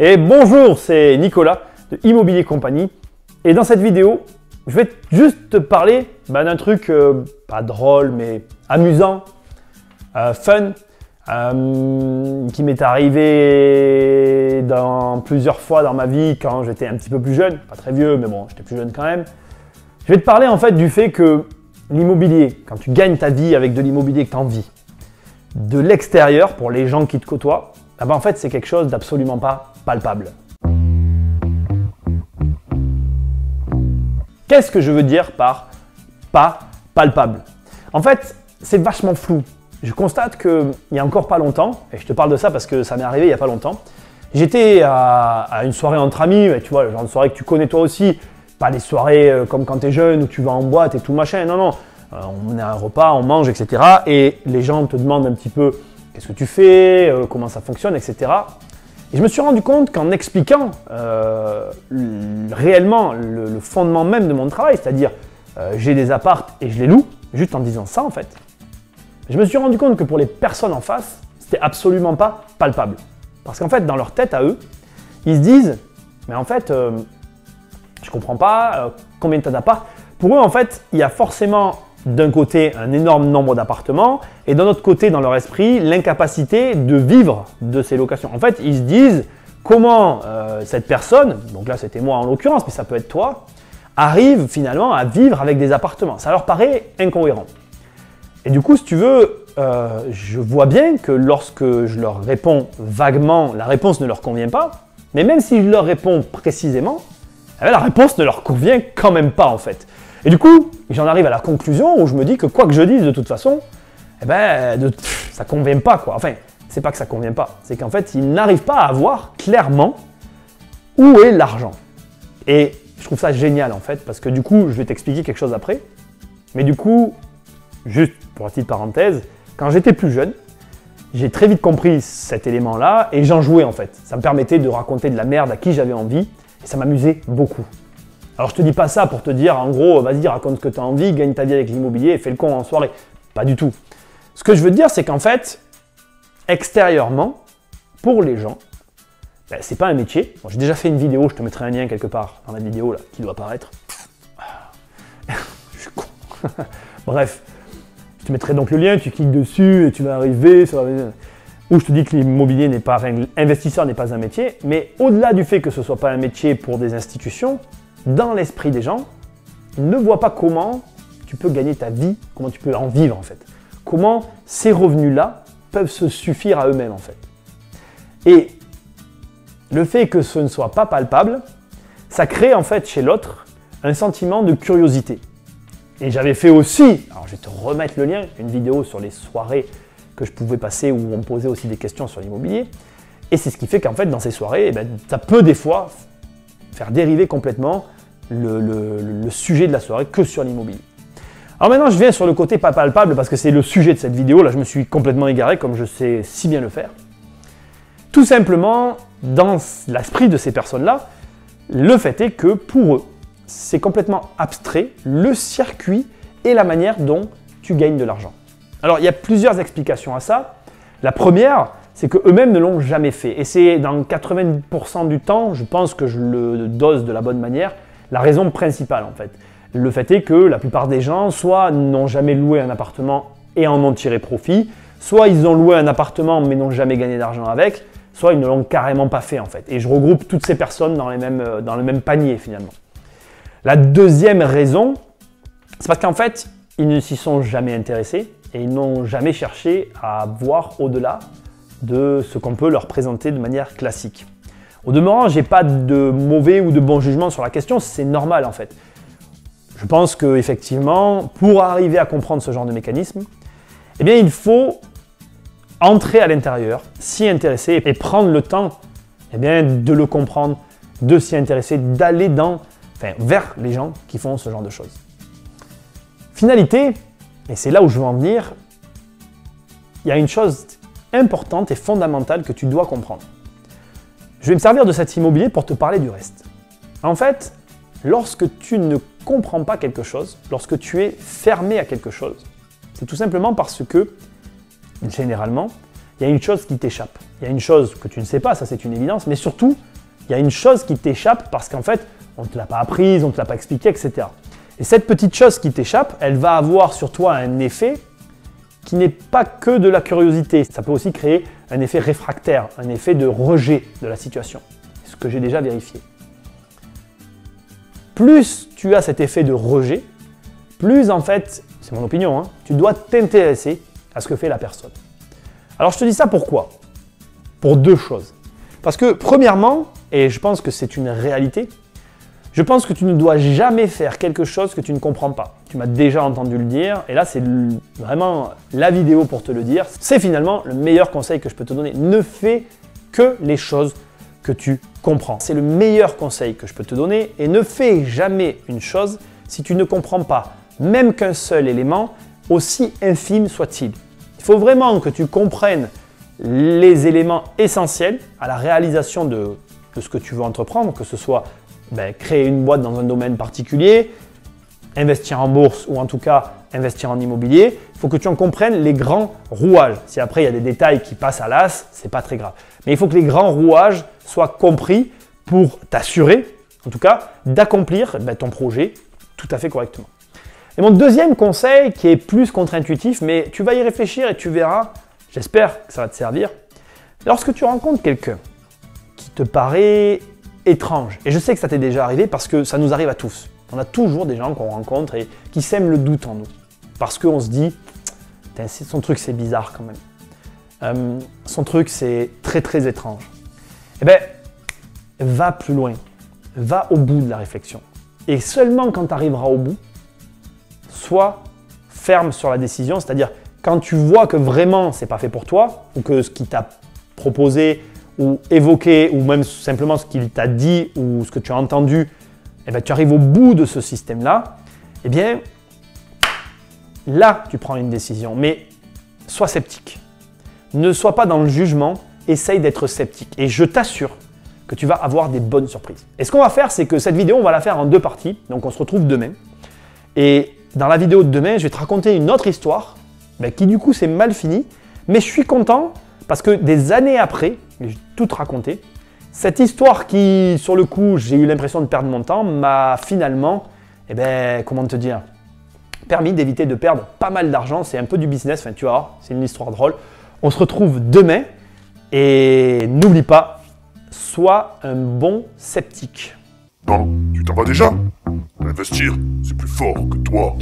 Et bonjour, c'est Nicolas de Immobilier Compagnie. Et dans cette vidéo, je vais juste te parler d'un truc pas drôle mais amusant, fun, qui m'est arrivé plusieurs fois dans ma vie quand j'étais un petit peu plus jeune, pas très vieux mais bon, j'étais plus jeune quand même. Je vais te parler en fait du fait que l'immobilier, quand tu gagnes ta vie avec de l'immobilier que tu as envie, de l'extérieur, pour les gens qui te côtoient, en fait c'est quelque chose d'absolument pas palpable. Qu'est-ce que je veux dire par pas palpable? En fait, c'est vachement flou. Je constate qu'il y a encore pas longtemps, et je te parle de ça parce que ça m'est arrivé il n'y a pas longtemps, j'étais à une soirée entre amis, tu vois, le genre de soirée que tu connais toi aussi, pas des soirées comme quand tu es jeune où tu vas en boîte et tout machin, non, non. On est à un repas, on mange, etc. Et les gens te demandent un petit peu qu'est-ce que tu fais, comment ça fonctionne, etc. Et je me suis rendu compte qu'en expliquant réellement le fondement même de mon travail, c'est-à-dire j'ai des apparts et je les loue, juste en disant ça en fait, je me suis rendu compte que pour les personnes en face, c'était absolument pas palpable. Parce qu'en fait, dans leur tête à eux, ils se disent, mais en fait, je comprends pas combien tu as d'apparts. Pour eux, en fait, il y a forcément d'un côté un énorme nombre d'appartements et d'un autre côté, dans leur esprit, l'incapacité de vivre de ces locations. En fait, ils se disent comment cette personne, donc là c'était moi en l'occurrence, mais ça peut être toi, arrive finalement à vivre avec des appartements. Ça leur paraît incohérent. Et du coup, si tu veux, je vois bien que lorsque je leur réponds vaguement, la réponse ne leur convient pas, mais même si je leur réponds précisément, la réponse ne leur convient quand même pas en fait. Et du coup, j'en arrive à la conclusion où je me dis que quoi que je dise de toute façon, ça convient pas quoi. Enfin, c'est pas que ça convient pas, c'est qu'en fait, ils n'arrivent pas à voir clairement où est l'argent. Et je trouve ça génial en fait, parce que du coup, je vais t'expliquer quelque chose après. Mais du coup, juste pour la petite parenthèse, quand j'étais plus jeune, j'ai très vite compris cet élément-là et j'en jouais en fait. Ça me permettait de raconter de la merde à qui j'avais envie et ça m'amusait beaucoup. Alors je te dis pas ça pour te dire en gros, vas-y raconte ce que tu as envie, gagne ta vie avec l'immobilier et fais le con en soirée. Pas du tout. Ce que je veux te dire, c'est qu'en fait, extérieurement, pour les gens, c'est pas un métier. Bon, j'ai déjà fait une vidéo, je te mettrai un lien quelque part dans la vidéo là, qui doit apparaître. Je suis con. Bref, je te mettrai donc le lien, tu cliques dessus et tu vas arriver sur où je te dis que l'immobilier n'est pas, investisseur n'est pas un métier, mais au-delà du fait que ce ne soit pas un métier pour des institutions, dans l'esprit des gens, ils ne voient pas comment tu peux gagner ta vie, comment tu peux en vivre en fait. Comment ces revenus-là peuvent se suffire à eux-mêmes en fait. Et le fait que ce ne soit pas palpable, ça crée en fait chez l'autre un sentiment de curiosité. Et j'avais fait aussi, alors je vais te remettre le lien, une vidéo sur les soirées que je pouvais passer où on me posait aussi des questions sur l'immobilier. Et c'est ce qui fait qu'en fait dans ces soirées, ça peut des fois faire dériver complètement le sujet de la soirée que sur l'immobilier. Alors maintenant, je viens sur le côté pas palpable parce que c'est le sujet de cette vidéo. Là, je me suis complètement égaré comme je sais si bien le faire. Tout simplement, dans l'esprit de ces personnes-là, le fait est que pour eux, c'est complètement abstrait le circuit et la manière dont tu gagnes de l'argent. Alors, il y a plusieurs explications à ça. La première, c'est qu'eux-mêmes ne l'ont jamais fait. Et c'est dans 80% du temps, je pense que je le dose de la bonne manière, la raison principale en fait. Le fait est que la plupart des gens, soit n'ont jamais loué un appartement et en ont tiré profit, soit ils ont loué un appartement mais n'ont jamais gagné d'argent avec, soit ils ne l'ont carrément pas fait en fait. Et je regroupe toutes ces personnes dans le même panier finalement. La deuxième raison, c'est parce qu'en fait, ils ne s'y sont jamais intéressés et ils n'ont jamais cherché à voir au-delà de ce qu'on peut leur présenter de manière classique. Au demeurant, je n'ai pas de mauvais ou de bon jugement sur la question, c'est normal en fait. Je pense qu'effectivement, pour arriver à comprendre ce genre de mécanisme, eh bien, il faut entrer à l'intérieur, s'y intéresser et prendre le temps de le comprendre, de s'y intéresser, d'aller vers les gens qui font ce genre de choses. Finalité, et c'est là où je veux en venir, il y a une chose importante et fondamentale que tu dois comprendre. Je vais me servir de cet immobilier pour te parler du reste. En fait, lorsque tu ne comprends pas quelque chose, lorsque tu es fermé à quelque chose, c'est tout simplement parce que, généralement, il il y a une chose qui t'échappe. Il y a une chose que tu ne sais pas, ça c'est une évidence, mais surtout, il y a une chose qui t'échappe parce qu'en fait, on ne te l'a pas apprise, on ne te l'a pas expliqué, etc. Et cette petite chose qui t'échappe, elle va avoir sur toi un effet qui n'est pas que de la curiosité. Ça peut aussi créer un effet réfractaire, un effet de rejet de la situation. Ce que j'ai déjà vérifié. Plus tu as cet effet de rejet, plus en fait, c'est mon opinion, hein, tu dois t'intéresser à ce que fait la personne. Alors je te dis ça pourquoi? Pour deux choses. Parce que premièrement, et je pense que c'est une réalité, je pense que tu ne dois jamais faire quelque chose que tu ne comprends pas. Tu m'as déjà entendu le dire, et là c'est vraiment la vidéo pour te le dire. C'est finalement le meilleur conseil que je peux te donner. Ne fais que les choses que tu comprends. C'est le meilleur conseil que je peux te donner, et ne fais jamais une chose si tu ne comprends pas même qu'un seul élément, aussi infime soit-il. Il faut vraiment que tu comprennes les éléments essentiels à la réalisation de ce que tu veux entreprendre, que ce soit créer une boîte dans un domaine particulier, investir en bourse ou en tout cas investir en immobilier. Il faut que tu en comprennes les grands rouages. Si après il y a des détails qui passent à l'as, ce n'est pas très grave. Mais il faut que les grands rouages soient compris pour t'assurer, en tout cas, d'accomplir ton projet tout à fait correctement. Et mon deuxième conseil, qui est plus contre-intuitif, mais tu vas y réfléchir et tu verras, j'espère que ça va te servir. Lorsque tu rencontres quelqu'un qui te paraît étrange, et je sais que ça t'est déjà arrivé parce que ça nous arrive à tous. On a toujours des gens qu'on rencontre et qui sèment le doute en nous. Parce qu'on se dit, son truc c'est bizarre quand même. Son truc c'est très très étrange. Eh bien, va plus loin. Va au bout de la réflexion. Et seulement quand tu arriveras au bout, sois ferme sur la décision, c'est-à-dire quand tu vois que vraiment c'est pas fait pour toi, ou que ce qu'il t'a proposé ou évoqué, ou même simplement ce qu'il t'a dit ou ce que tu as entendu, eh bien, tu arrives au bout de ce système-là, eh bien là tu prends une décision, mais sois sceptique. Ne sois pas dans le jugement, essaye d'être sceptique et je t'assure que tu vas avoir des bonnes surprises. Et ce qu'on va faire, c'est que cette vidéo, on va la faire en deux parties, donc on se retrouve demain. Et dans la vidéo de demain, je vais te raconter une autre histoire qui du coup c'est mal fini, mais je suis content parce que des années après, j'ai tout raconté, cette histoire qui sur le coup j'ai eu l'impression de perdre mon temps m'a finalement, comment te dire, permis d'éviter de perdre pas mal d'argent, c'est un peu du business, enfin tu vois, c'est une histoire drôle. On se retrouve demain et n'oublie pas, sois un bon sceptique. Non, tu t'en vas déjà? Investir, c'est plus fort que toi.